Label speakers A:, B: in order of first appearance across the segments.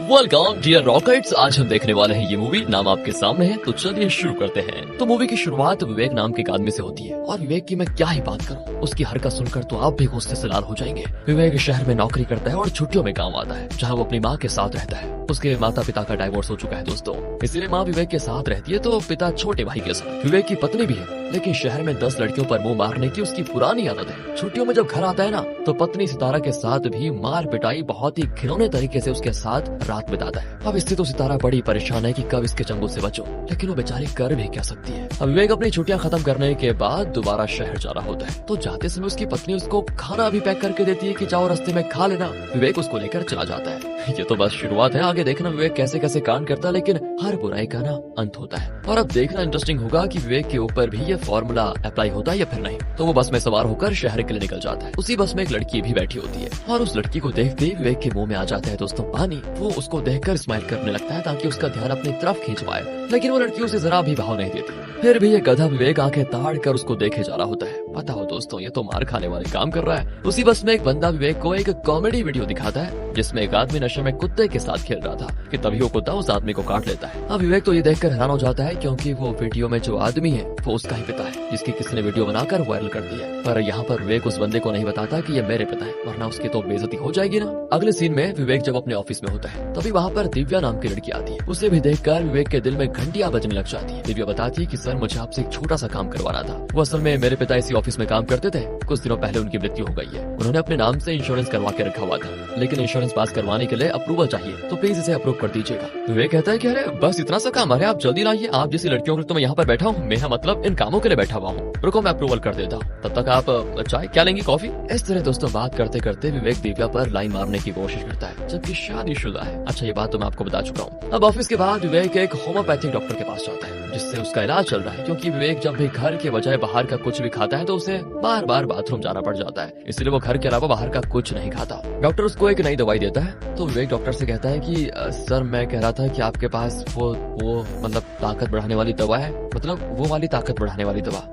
A: Welcome dear rockets. आज हम देखने वाले हैं ये मूवी। नाम आपके सामने है, तो चलिए शुरू करते हैं। तो मूवी की शुरुआत विवेक नाम के एक आदमी से होती है और विवेक की मैं क्या ही बात करूं, उसकी हरकत सुनकर तो आप भी गुस्से से लाल हो जाएंगे। विवेक शहर में नौकरी करता है और छुट्टियों में गाँव आता है, जहाँ वो अपनी माँ के साथ रहता है। उसके माता पिता का डाइवोर्स हो चुका है दोस्तों, इसीलिए माँ विवेक के साथ रहती है, तो पिता छोटे भाई के साथ। विवेक की पत्नी भी है, लेकिन शहर में 10 लड़कियों पर मुंह मारने की उसकी पुरानी आदत है। छुट्टियों में जब घर आता है ना, तो पत्नी सितारा के साथ भी मार पिटाई बहुत ही घिनौने तरीके से उसके साथ रात बिताता है। अब इससे तो सितारा बड़ी परेशान है कि कब इसके चंगुल से बचो, लेकिन वो बेचारी कर भी क्या सकती है। अब विवेक अपनी छुट्टियां खत्म करने के बाद दोबारा शहर जा रहा होता है, तो जाते समय उसकी पत्नी उसको खाना भी पैक करके देती है कि जाओ रास्ते में खा लेना। विवेक उसको लेकर चला जाता है। ये तो बस शुरुआत है, आगे देखना विवेक कैसे कैसे कांड करता है, लेकिन हर बुराई का ना अंत होता है। और अब देखना इंटरेस्टिंग होगा कि विवेक के ऊपर भी ये फॉर्मूला अप्लाई होता है या फिर नहीं। तो वो बस में सवार होकर शहर के लिए निकल जाता है। उसी बस में एक लड़की भी बैठी होती है और उस लड़की को देखते ही विवेक के मुंह में आ जाता है दोस्तों पानी। वो उसको देखकर स्माइल करने लगता है ताकि उसका ध्यान अपनी तरफ खींच पाए, लेकिन वो लड़की उसे जरा भी भाव नहीं देती। फिर भी ये गधा विवेक आंखें ताड़ कर उसको देखे जा रहा होता है। पता हो दोस्तों, ये तो मार खाने वाले काम कर रहा है। उसी बस में एक बंदा विवेक को एक कॉमेडी वीडियो दिखाता है, जिसमें एक आदमी नशे में कुत्ते के साथ खेल रहा था कि तभी वो कुत्ता उस आदमी को काट लेता है। अब विवेक तो ये देखकर हैरान हो जाता है, क्योंकि वो वीडियो में जो आदमी है वो उसका ही पिता है, जिसकी किसी ने वीडियो बनाकर वायरल कर दी है। पर यहाँ पर विवेक उस बंदे को नहीं बताता कि ये मेरे पिता है, वरना उसकी तो बेइज्जती हो जाएगी ना। अगले सीन में विवेक जब अपने ऑफिस में होता है, तभी वहाँ पर दिव्या नाम की लड़की आती है। उसे भी देखकर विवेक के दिल में घंटियां बजने लग जाती है। दिव्या बताती है कि सर, मुझे आपसे एक छोटा सा काम करवाना था। वो असल में मेरे पिता इसी ऑफिस में काम करते थे, कुछ दिनों पहले उनकी मृत्यु हो गई है। उन्होंने अपने नाम से इंश्योरेंस करवा के रखा हुआ था, लेकिन इंश्योरेंस पास करवाने के लिए अप्रूवल चाहिए, तो प्लीज इसे अप्रूव कर दीजिएगा। विवेक कहता है कि अरे बस इतना सा काम, अरे आप जल्दी लाइए, आप जैसी लड़कियों के लिए तो मैं यहाँ पर बैठा हूँ, मेरा मतलब इन कामों के लिए बैठा हुआ हूँ। रुको मैं अप्रूवल कर देता हूँ, तब तक आप चाय क्या लेंगी, कॉफी। इस तरह दोस्तों बात करते करते विवेक दिव्या पर लाइन मारने की कोशिश करता है, जबकि शादीशुदा है। अच्छा, ये बात तो मैं आपको बता चुका हूँ। अब ऑफिस के बाद विवेक एक होम्योपैथिक डॉक्टर के पास जाता है, जिससे उसका इलाज चल रहा है, क्योंकि विवेक जब भी घर के बजाय बाहर का कुछ भी खाता है तो उसे बार बार बाथरूम जाना पड़ जाता है, इसलिए वो घर के अलावा बाहर का कुछ नहीं खाता। डॉक्टर उसको एक नई दवाई देता है, तो विवेक डॉक्टर से कहता है कि सर, मैं कह रहा था कि आपके पास वो मतलब ताकत बढ़ाने वाली दवा है, मतलब वो वाली ताकत बढ़ाने वाली दवा।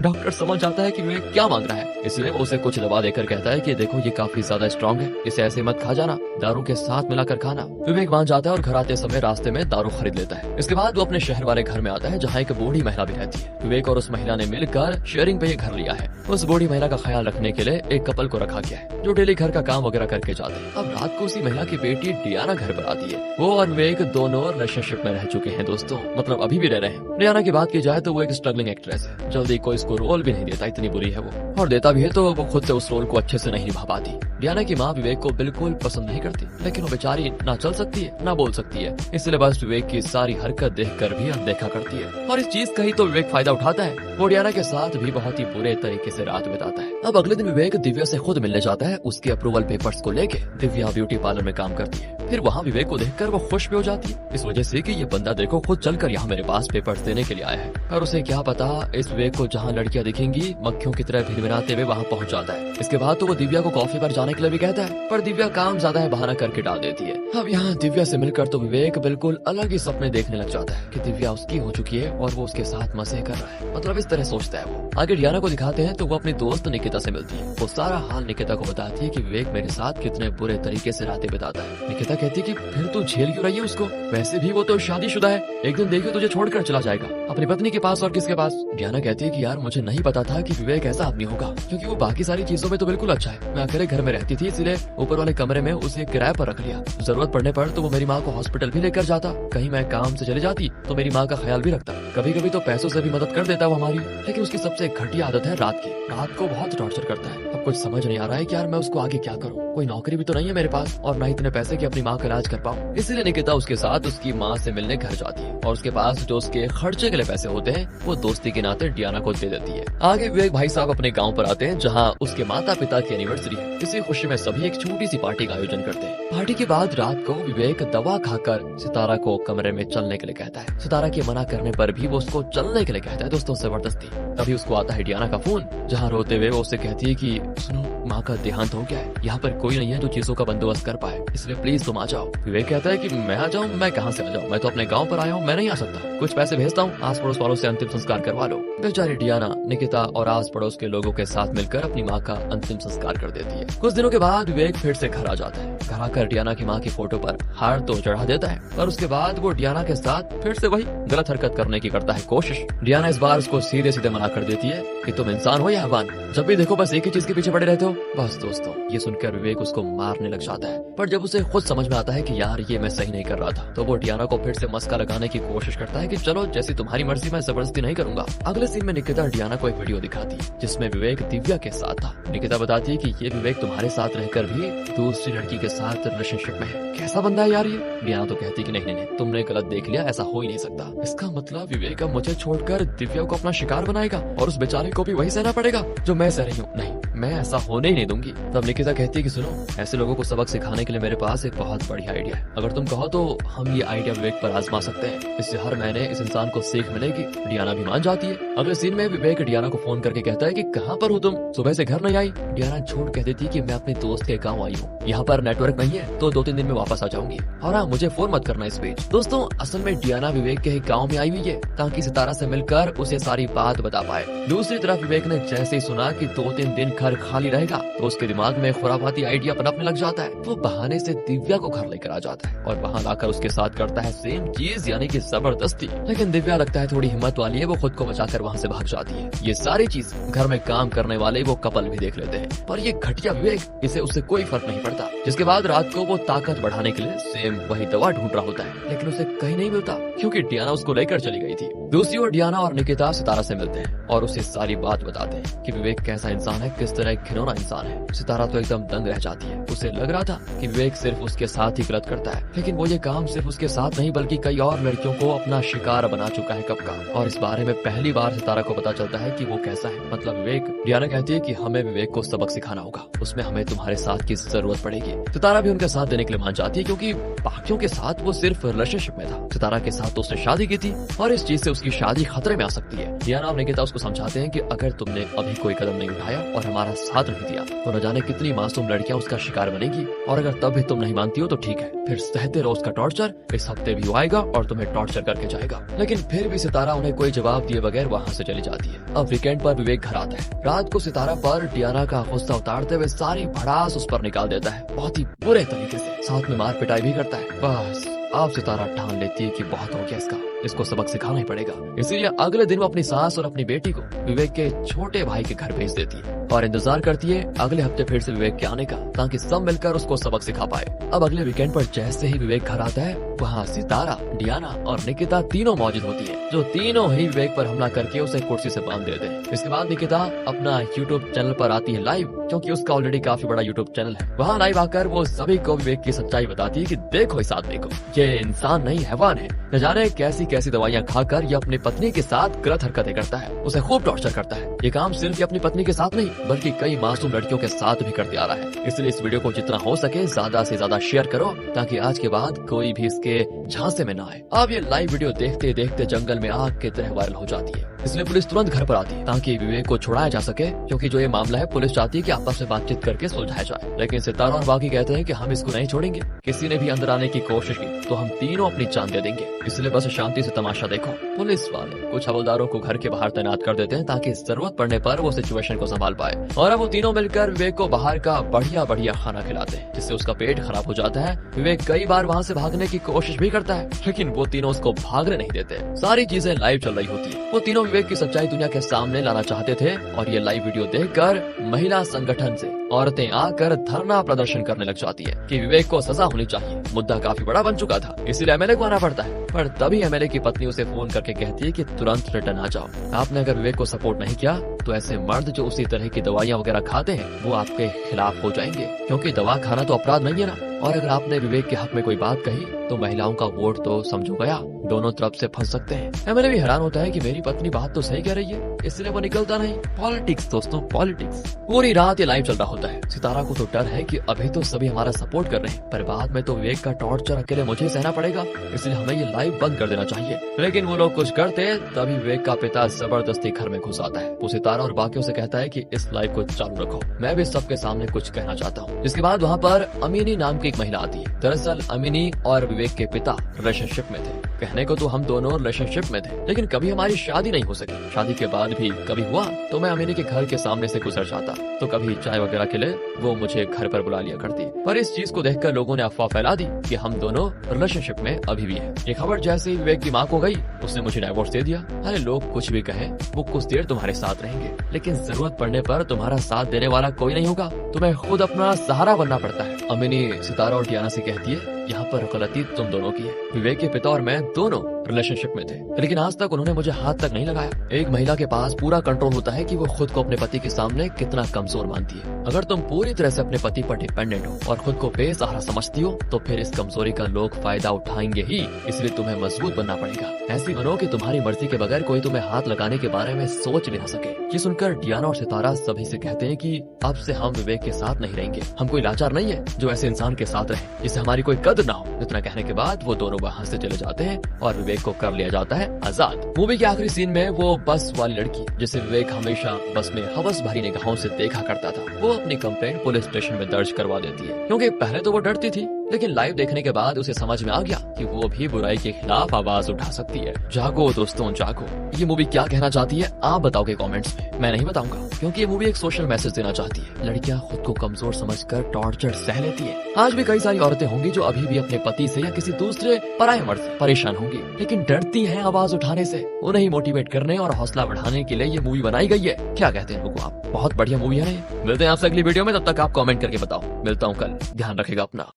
A: डॉक्टर समझ जाता है कि विवेक क्या मांग रहा है, इसलिए वो उसे कुछ दवा देकर कहता है कि देखो ये काफी ज्यादा स्ट्रॉन्ग है, इसे ऐसे मत खा जाना, दारू के साथ मिलाकर खाना। विवेक मान जाता है और घर आते समय रास्ते में दारू खरीद लेता है। इसके बाद वो अपने शहर वाले घर में आता है, जहाँ एक बूढ़ी महिला भी रहती है। विवेक और उस महिला ने मिलकर शेयरिंग पे ये घर लिया है। उस बूढ़ी महिला का ख्याल रखने के लिए एक कपल को रखा गया है, जो डेली घर का काम वगैरह करके जाते हैं। अब रात को उसी महिला की बेटी डियाना घर पर आती है। वो और विवेक दोनों रिलेशनशिप में रह चुके हैं दोस्तों, मतलब अभी भी रह रहे हैं। डियाना की बात की जाए तो वो एक स्ट्रगलिंग एक्ट्रेस है, जल्दी कोई इसको रोल भी नहीं देता, इतनी बुरी है वो, और देता भी है तो वो खुद से उस रोल को अच्छे से नहीं निभा पाती। डियाना की माँ विवेक को बिल्कुल पसंद नहीं करती, लेकिन वो बेचारी ना चल सकती है ना बोल सकती है, इसलिए बस विवेक की सारी हरकत देखकर भी अनदेखा करती है। और इस चीज का ही तो विवेक फायदा उठाता है। वो डियाना के साथ भी बहुत ही बुरे तरीके से रात बिताता है। अब अगले दिन विवेक दिव्या से खुद मिलने जाता है, उसके अप्रूवल पेपर्स को लेके। दिव्या ब्यूटी पार्लर में काम करती है। फिर वहाँ विवेक को देखकर वो खुश भी हो जाती है, इस वजह से कि ये बंदा देखो खुद चलकर यहाँ मेरे पास पेपर्स देने के लिए आया है। और उसे क्या पता, इस विवेक को जहाँ लड़कियां दिखेंगी मक्खियों की तरह भिनभिनाते हुए वहाँ पहुँच जाता है। इसके बाद तो वो दिव्या को कॉफी पर जाने के लिए भी कहता है, पर दिव्या काम ज्यादा है बहाना करके डाल देती है। अब यहाँ दिव्या से मिलकर तो विवेक बिल्कुल अलग ही सपने देखने लग जाता है कि दिव्या उसकी हो चुकी है और वो उसके साथ मजे कर रहा है, मतलब इस तरह सोचता है वो। आगे डियाना को दिखाते हैं तो वो अपनी दोस्त निकिता से मिलती है। वो सारा हाल निकिता को बताती है कि विवेक मेरे साथ कितने बुरे तरीके से रातें बिताता है। निकिता कहती है कि फिर तू झेल क्यों रही है उसको, वैसे भी वो तो शादीशुदा है, एक दिन देखियो तुझे छोड़कर चला जाएगा अपनी पत्नी के पास और किसके पास। डियाना कहती है कि यार मुझे नहीं पता था कि विवेक ऐसा आदमी होगा, क्योंकि वो बाकी सारी चीजों में तो बिल्कुल अच्छा है। मैं अकेले घर में रहती थी, इसलिए ऊपर वाले कमरे में उसे किराए पर रख लिया। जरूरत पड़ने पर तो वो मेरी माँ को हॉस्पिटल भी लेकर जाता, कहीं मैं काम से चले जाती तो मेरी माँ का ख्याल भी रखता, कभी कभी तो पैसों से भी मदद कर देता वो हमारी। लेकिन उसकी सबसे घटिया आदत है रात की, रात को बहुत टॉर्चर करता है। अब कुछ समझ नहीं आ रहा है कि यार मैं उसको आगे क्या करूँ, कोई नौकरी भी तो नहीं है मेरे पास और ना इतने पैसे कि अपनी माँ का इलाज कर पाऊँ। इसलिए निकिता उसके साथ उसकी माँ से मिलने घर जाती है और उसके पास जो उसके खर्चे के लिए पैसे होते हैं वो दोस्ती के नाते डियाना को दे देती है। आगे विवेक भाई साहब अपने गाँव पर आते हैं, जहाँ उसके माता पिता की एनिवर्सरी है। इसी खुशी में सभी एक छोटी सी पार्टी का आयोजन करते हैं। पार्टी के बाद रात को विवेक दवा खाकर सितारा को कमरे में चलने के लिए कहता है। सितारा के मना करने पर भी वो उसको चलने के लिए कहता है दोस्तों, जबरदस्ती। तभी उसको आता है डियाना का फोन, जहाँ रोते हुए वो उससे कहती है कि सुनो माँ का देहांत हो गया है, यहाँ पर कोई नहीं है जो चीजों का बंदोबस्त कर पाए, इसलिए प्लीज तुम आ जाओ। विवेक कहता है कि मैं आ जाऊँ? मैं कहाँ से आ जाऊँ, मैं तो अपने गाँव पर आया हूँ, मैं नहीं आ सकता। कुछ पैसे भेजता हूँ, आस पड़ोस वालों से अंतिम संस्कार करवा लो। बेचारी डियाना निकिता और आस पड़ोस के लोगों के साथ मिलकर अपनी माँ का अंतिम संस्कार कर देती है। कुछ दिनों के बाद विवेक फिर से घर आ जाता है। घर आकर डियाना की माँ की फोटो पर हार तो चढ़ा देता है, पर उसके बाद वो डियाना के साथ फिर से वही गलत हरकत करने की करता है कोशिश। डियाना इस बार उसको सीधे सीधे मना कर देती है कि तुम इंसान हो या हैवान, जब भी देखो बस एक ही चीज के पीछे पड़े रहते हो। बस दोस्तों, ये सुनकर विवेक उसको मारने लग जाता है, पर जब उसे खुद समझ में आता है कि यार ये मैं सही नहीं कर रहा था, तो वो डियाना को फिर से मस्का लगाने की कोशिश करता है कि चलो जैसी तुम्हारी मर्जी, मैं जबरदस्ती नहीं करूंगा। अगले सीन में निकिता डियाना को एक वीडियो दिखाती है जिसमें विवेक दिव्या के साथ था। निकिता बताती है कि ये विवेक तुम्हारे साथ रहकर भी दूसरी लड़की के साथ रिलेशनशिप में है, कैसा बंदा है यार ये। डियाना तो कहती कि नहीं, तुमने गलत देख लिया, ऐसा हो ही नहीं सकता। इसका मतलब विवेक अब मुझे छोड़कर दिव्या को अपना शिकार बनाएगा और उस बेचारे को भी वही सहना पड़ेगा जो मैं सह रही हूँ। नहीं, मैं ऐसा होने ही नहीं दूंगी। तब निकिता कहती है कि सुनो, ऐसे लोगों को सबक सिखाने के लिए मेरे पास एक बहुत बढ़िया आइडिया है, अगर तुम कहो तो हम ये आइडिया विवेक पर आजमा सकते हैं, इससे हर महीने इस इंसान को सीख मिलेगी। डियाना भी मान जाती है। अगले सीन में विवेक डियाना को फोन करके कहता है कि कहाँ पर हो तुम, सुबह से घर नहीं आई। डियाना झूठ कह देती है कि मैं अपने दोस्त के गाँव आई हूँ, यहाँ पर नेटवर्क नहीं है तो 2-3 दिन में वापस आ जाऊंगी, और हाँ मुझे फोन मत करना इस बीच। दोस्तों असल में डियाना विवेक के गाँव में आई हुई है ताकि सितारा से मिलकर उसे सारी बात बता पाए। दूसरी तरफ विवेक ने जैसे ही सुना कि 2-3 दिन घर खाली रहेगा तो उसके दिमाग में खुराफाती आइडिया पनपने लग जाता है। वो बहाने से दिव्या को घर लेकर आ जाता है और वहाँ लाकर उसके साथ करता है सेम चीज, यानी कि जबरदस्ती। लेकिन दिव्या लगता है थोड़ी हिम्मत वाली है, वो खुद को बचाकर वहाँ से भाग जाती है। ये सारी चीज घर में काम करने वाले वो कपल भी देख लेते हैं, पर ये घटिया विवेक, इसे उससे कोई फर्क नहीं पड़ता। जिसके बाद रात को वो ताकत बढ़ाने के लिए सेम वही दवा ढूंढ रहा होता है, लेकिन उसे कहीं नहीं मिलता क्योंकि डियाना उसको लेकर चली गई थी। दूसरी ओर डियाना और निकिता सितारा से मिलते हैं और उसे सारी बात बताते हैं कि विवेक कैसा इंसान है, किस तरह घिनौना इंसान है। सितारा तो एकदम दंग रह जाती है। उसे लग रहा था कि विवेक सिर्फ उसके साथ ही गलत करता है, लेकिन वो ये काम सिर्फ उसके साथ नहीं बल्कि कई और लड़कियों को अपना शिकार बना चुका है कब का। और इस बारे में पहली बार सितारा को पता चलता है कि वो कैसा है, मतलब विवेक। डियाना कहती है कि हमें विवेक को सबक सिखाना होगा, उसमें हमें तुम्हारे साथ की जरूरत पड़ेगी। सितारा भी उनका साथ देने के लिए मान जाती है क्योंकि बाकियों के साथ वो सिर्फ रिलेशनशिप में था, सितारा के साथ तो उसने शादी की थी और इस चीज से उसकी शादी खतरे में आ सकती है। डियाना और निकिता उसको समझाते हैं कि अगर तुमने अभी कोई कदम नहीं उठाया और हमारा साथ नहीं दिया तो न जाने कितनी मासूम लड़कियां उसका शिकार बनेगी, और अगर तब भी तुम नहीं मानती हो तो ठीक है, फिर सहते रहो उसका टॉर्चर। इस हफ्ते भी वो आएगा और तुम्हें टॉर्चर करके जाएगा। लेकिन फिर भी सितारा उन्हें कोई जवाब दिए बगैर वहाँ से चली जाती है। अब वीकेंड पर विवेक घर आता है। रात को सितारा पर डियाना का गुस्सा उतारते हुए सारी भड़ास उस पर निकाल देता है, बहुत ही बुरे तरीके से, साथ में मार पिटाई भी करता है। बस अब सितारा ठान लेती है कि बहुत हो गया इसको सबक सिखाना ही पड़ेगा। इसीलिए अगले दिन वो अपनी सास और अपनी बेटी को विवेक के छोटे भाई के घर भेज देती है और इंतजार करती है अगले हफ्ते फिर से विवेक के आने का, ताकि सब मिलकर उसको सबक सिखा पाए। अब अगले वीकेंड पर जैसे ही विवेक घर आता है, वहाँ सितारा, डियाना और निकिता तीनों मौजूद होती है, जो तीनों ही विवेक पर हमला करके उसे कुर्सी से बांध देते हैं। इसके बाद निकिता अपना यूट्यूब चैनल पर आती है लाइव, क्योंकि उसका ऑलरेडी काफी बड़ा यूट्यूब चैनल है। वहाँ लाइव आकर वो सभी को विवेक की सच्चाई बताती है कि देखो इस आदमी को, ये इंसान नहीं हैवान है, न जाने कैसी कैसी दवाइयाँ खाकर ये अपनी पत्नी के साथ गलत हरकतें करता है, उसे खूब टॉर्चर करता है। ये काम सिर्फ अपनी पत्नी के साथ नहीं बल्कि कई मासूम लड़कियों के साथ भी करते आ रहा है। इसलिए इस वीडियो को जितना हो सके ज्यादा से ज्यादा शेयर करो, ताकि आज के बाद कोई भी इसके झांसे में ना आए। अब ये लाइव वीडियो देखते देखते जंगल में आग की तरह वायरल हो जाती है। इसलिए पुलिस तुरंत घर पर आती है ताकि विवेक को छुड़ाया जा सके, क्योंकि जो ये मामला है पुलिस चाहती है कि आपस में बातचीत करके सुलझाया जाए। लेकिन सितारा और बाकी कहते हैं कि हम इसको नहीं छोड़ेंगे, किसी ने भी अंदर आने की कोशिश की तो हम तीनों अपनी जान दे देंगे, इसलिए बस शांति से तमाशा देखो। पुलिस वाले कुछ हवलदारों को घर के बाहर तैनात कर देते हैं ताकि जरूरत पड़ने पर वो सिचुएशन को संभाल पाए। और अब वो तीनों मिलकर विवेक को बाहर का बढ़िया बढ़िया खाना खिलाते हैं, जिससे उसका पेट खराब हो जाता है। विवेक कई बार वहाँ से भागने की कोशिश भी करता है, लेकिन वो तीनों उसको भागने नहीं देते। सारी चीजें लाइव चल रही होती है। वो तीनों विवेक की सच्चाई दुनिया के सामने लाना चाहते थे, और ये लाइव वीडियो देखकर महिला संगठन से औरतें आकर धरना प्रदर्शन करने लग जाती है कि विवेक को सजा होनी चाहिए। मुद्दा काफी बड़ा बन चुका था, इसीलिए एमएलए को आना पड़ता है। पर तभी एमएलए की पत्नी उसे फोन करके कहती है कि तुरंत रिटर्न आ जाओ। आपने अगर विवेक को सपोर्ट नहीं किया तो ऐसे मर्द जो उसी तरह की दवाइयाँ वगैरह खाते हैं वो आपके खिलाफ हो जाएंगे, क्योंकि दवा खाना तो अपराध नहीं है ना। और अगर आपने विवेक के हक में कोई बात कही तो महिलाओं का वोट तो समझो गया, दोनों तरफ से फंस सकते हैं। एमएलए भी हैरान होता है कि मेरी पत्नी बात तो सही कह रही है, इसलिए वो निकलता नहीं। पॉलिटिक्स दोस्तों, पॉलिटिक्स। पूरी रात ये लाइव चल रहा होता है। सितारा को तो डर है कि अभी तो सभी हमारा सपोर्ट कर रहे हैं, पर बाद में तो विवेक का टॉर्चर अकेले मुझे सहना पड़ेगा, इसलिए हमें ये लाइव बंद कर देना चाहिए। लेकिन वो लोग कुछ करते, तभी विवेक का पिता जबरदस्ती घर में घुस आता है। वो सितारा और बाकियों से कहता है कि इस लाइव को चालू रखो, मैं भी सबके सामने कुछ कहना चाहता हूँ। इसके बाद वहाँ पर अमीनी नाम की एक महिला आती है। दरअसल अमीनी और विवेक के पिता रिलेशनशिप में थे। कहने को तो हम दोनों रिलेशनशिप में थे, लेकिन कभी हमारी शादी नहीं हो सकी। शादी के बाद भी कभी हुआ तो मैं अमीनी के घर के सामने से गुजर जाता, तो कभी चाय वगैरह के लिए वो मुझे घर पर बुला लिया करती। पर इस चीज को देखकर लोगों ने अफवाह फैला दी कि हम दोनों रिलेशनशिप में अभी भी हैं। ये खबर जैसे ही विवेक की माँ को गई, उसने मुझे डाइवोर्स दे दिया। अरे लोग कुछ भी कहें, वो कुछ देर तुम्हारे साथ रहेंगे, लेकिन जरूरत पड़ने पर तुम्हारा साथ देने वाला कोई नहीं होगा, तुम्हें खुद अपना सहारा बनना पड़ता है। अमीनी सितारा और डियाना से कहती है, यहाँ पर गलती तुम दोनों की है। विवेक के पिता और मैं दोनों रिलेशनशिप में थे, लेकिन आज तक उन्होंने मुझे हाथ तक नहीं लगाया। एक महिला के पास पूरा कंट्रोल होता है कि वो खुद को अपने पति के सामने कितना कमजोर मानती है। अगर तुम पूरी तरह से अपने पति पर डिपेंडेंट हो और खुद को बेसहारा समझती हो, तो फिर इस कमजोरी का लोग फायदा उठाएंगे ही। इसलिए तुम्हें मजबूत बनना पड़ेगा। ऐसी बनो कि तुम्हारी मर्जी के बगैर कोई तुम्हें हाथ लगाने के बारे में सोच भी ना सके। ये सुनकर डियाना और सितारा सभी से कहते हैं कि अब से हम विवेक के साथ नहीं रहेंगे। हम कोई लाचार नहीं है जो ऐसे इंसान के साथ रहे जिससे हमारी कोई कदर ना हो। इतना कहने के बाद वो दोनों वहाँ से चले जाते हैं और विवेक को कर लिया जाता है आजाद। मूवी के आखिरी सीन में वो बस वाली लड़की जिसे विवेक हमेशा बस में हवस भरी निगाहों से देखा करता था, वो अपनी कंप्लेंट पुलिस स्टेशन में दर्ज करवा देती है। क्योंकि पहले तो वो डरती थी, लेकिन लाइव देखने के बाद उसे समझ में आ गया कि वो भी बुराई के खिलाफ आवाज उठा सकती है। जागो दोस्तों, जागो। ये मूवी क्या कहना चाहती है आप बताओगे कमेंट्स में, मैं नहीं बताऊंगा, क्योंकि ये मूवी एक सोशल मैसेज देना चाहती है। लड़कियां खुद को कमजोर समझकर टॉर्चर सह लेती है। आज भी कई सारी औरतें होंगी जो अभी भी अपने पति से या किसी दूसरे पराये मर्द से परेशान होंगी, लेकिन डरती हैं आवाज उठाने से। उन्हें मोटिवेट करने और हौसला बढ़ाने के लिए ये मूवी बनाई गई है। क्या कहते हैं लोगों आप? बहुत बढ़िया मूवी है ना ये। मिलते हैं आपसे अगली वीडियो में, तब तक आप कमेंट करके बताओ। मिलता हूँ कल, ध्यान रखेगा अपना।